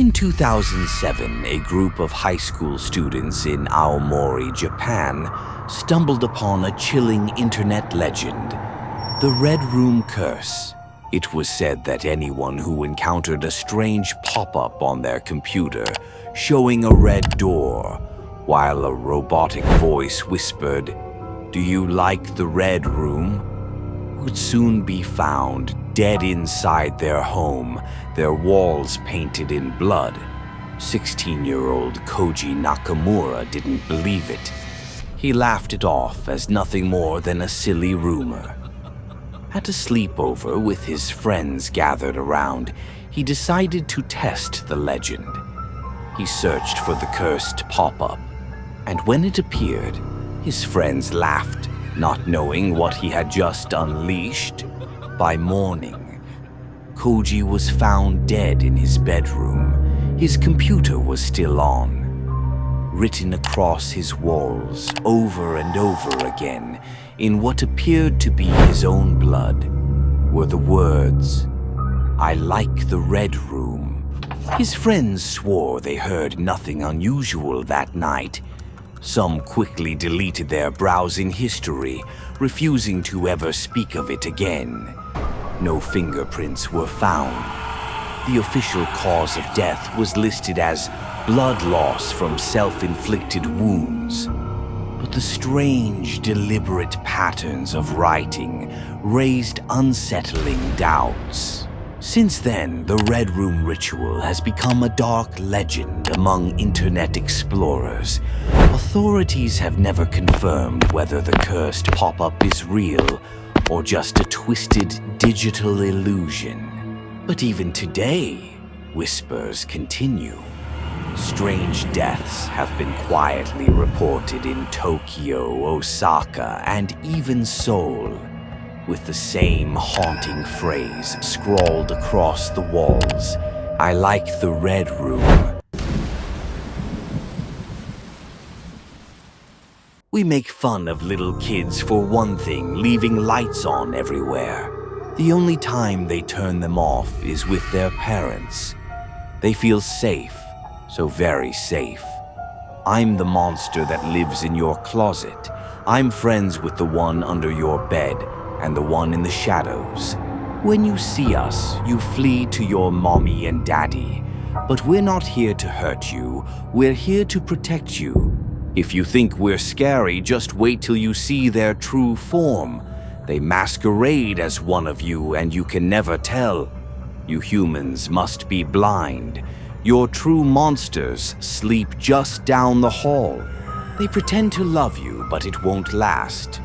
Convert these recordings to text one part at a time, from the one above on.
In 2007, a group of high school students in Aomori, Japan, stumbled upon a chilling internet legend, the Red Room Curse. It was said that anyone who encountered a strange pop-up on their computer showing a red door, while a robotic voice whispered, "Do you like the Red Room?" would soon be found dead inside their home, their walls painted in blood. 16-year-old Koji Nakamura didn't believe it. He laughed it off as nothing more than a silly rumor. At a sleepover with his friends gathered around, he decided to test the legend. He searched for the cursed pop-up, and when it appeared, his friends laughed, not knowing what he had just unleashed. By morning, Koji was found dead in his bedroom. His computer was still on. Written across his walls over and over again, in what appeared to be his own blood, were the words, "I like the Red Room." His friends swore they heard nothing unusual that night. Some quickly deleted their browsing history, refusing to ever speak of it again. No fingerprints were found. The official cause of death was listed as blood loss from self-inflicted wounds. But the strange, deliberate patterns of writing raised unsettling doubts. Since then, the Red Room ritual has become a dark legend among internet explorers. Authorities have never confirmed whether the cursed pop-up is real or just a twisted digital illusion. But even today, whispers continue. Strange deaths have been quietly reported in Tokyo, Osaka, and even Seoul, with the same haunting phrase scrawled across the walls, "I like the Red Room." We make fun of little kids for one thing, leaving lights on everywhere. The only time they turn them off is with their parents. They feel safe, so very safe. I'm the monster that lives in your closet. I'm friends with the one under your bed and the one in the shadows. When you see us, you flee to your mommy and daddy. But we're not here to hurt you. We're here to protect you. If you think we're scary, just wait till you see their true form. They masquerade as one of you, and you can never tell. You humans must be blind. Your true monsters sleep just down the hall. They pretend to love you, but it won't last.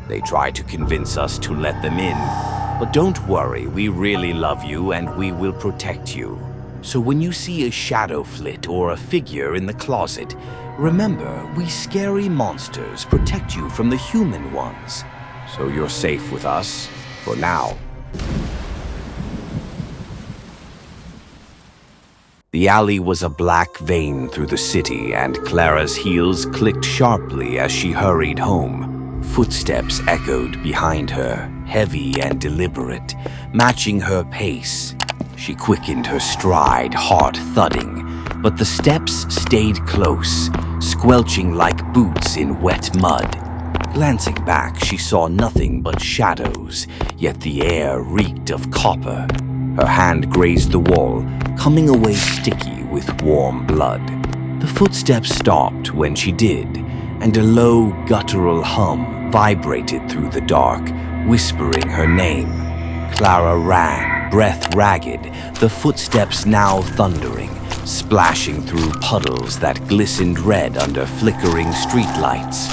They try to convince us to let them in. But don't worry, we really love you and we will protect you. So when you see a shadow flit or a figure in the closet, remember, we scary monsters protect you from the human ones. So you're safe with us, for now. The alley was a black vein through the city, and Clara's heels clicked sharply as she hurried home. Footsteps echoed behind her, heavy and deliberate, matching her pace. She quickened her stride, heart thudding, but the steps stayed close, squelching like boots in wet mud. Glancing back, she saw nothing but shadows, yet the air reeked of copper. Her hand grazed the wall, coming away sticky with warm blood. The footsteps stopped when she did, and a low, guttural hum vibrated through the dark, whispering her name. Clara ran, breath ragged, the footsteps now thundering, splashing through puddles that glistened red under flickering streetlights.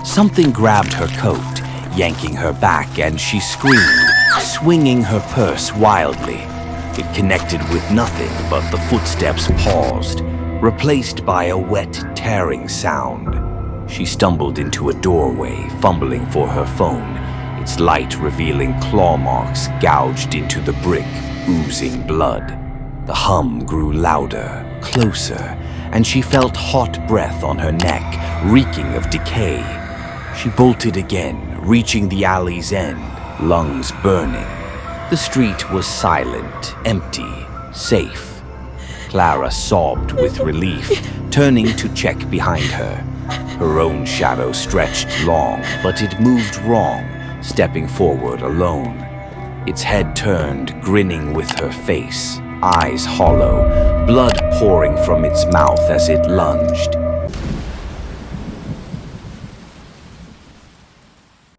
Something grabbed her coat, yanking her back, and she screamed, swinging her purse wildly. It connected with nothing, but the footsteps paused, replaced by a wet, tearing sound. She stumbled into a doorway, fumbling for her phone, its light revealing claw marks gouged into the brick, oozing blood. The hum grew louder, closer, and she felt hot breath on her neck, reeking of decay. She bolted again, reaching the alley's end, lungs burning. The street was silent, empty, safe. Clara sobbed with relief, turning to check behind her. Her own shadow stretched long, but it moved wrong, stepping forward alone. Its head turned, grinning with her face, eyes hollow, blood pouring from its mouth as it lunged.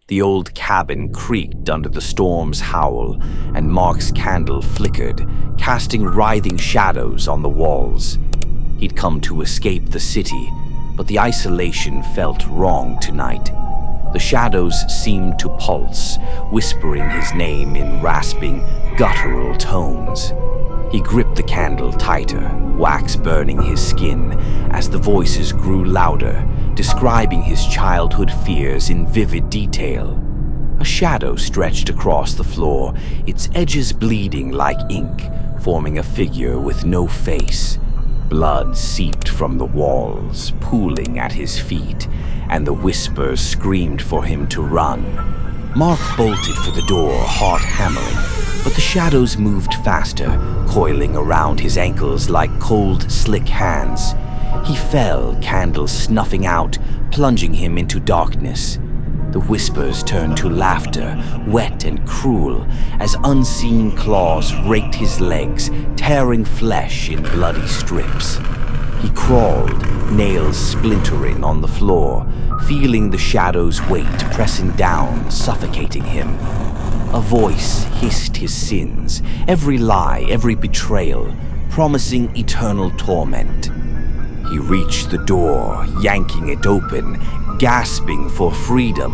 The old cabin creaked under the storm's howl, and Mark's candle flickered, casting writhing shadows on the walls. He'd come to escape the city, but the isolation felt wrong tonight. The shadows seemed to pulse, whispering his name in rasping, guttural tones. He gripped the candle tighter, wax burning his skin, as the voices grew louder, describing his childhood fears in vivid detail. A shadow stretched across the floor, its edges bleeding like ink, forming a figure with no face. Blood seeped from the walls, pooling at his feet, and the whispers screamed for him to run. Mark bolted for the door, heart hammering, but the shadows moved faster, coiling around his ankles like cold, slick hands. He fell, candle snuffing out, plunging him into darkness. The whispers turned to laughter, wet and cruel, as unseen claws raked his legs, tearing flesh in bloody strips. He crawled, nails splintering on the floor, feeling the shadow's weight pressing down, suffocating him. A voice hissed his sins, every lie, every betrayal, promising eternal torment. He reached the door, yanking it open, gasping for freedom.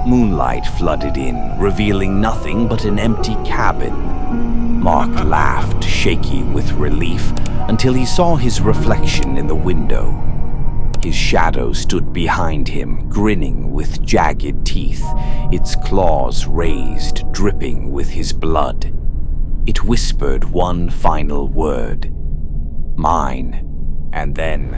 Moonlight flooded in, revealing nothing but an empty cabin. Mark laughed, shaky with relief, until he saw his reflection in the window. His shadow stood behind him, grinning with jagged teeth, its claws raised, dripping with his blood. It whispered one final word. Mine. And then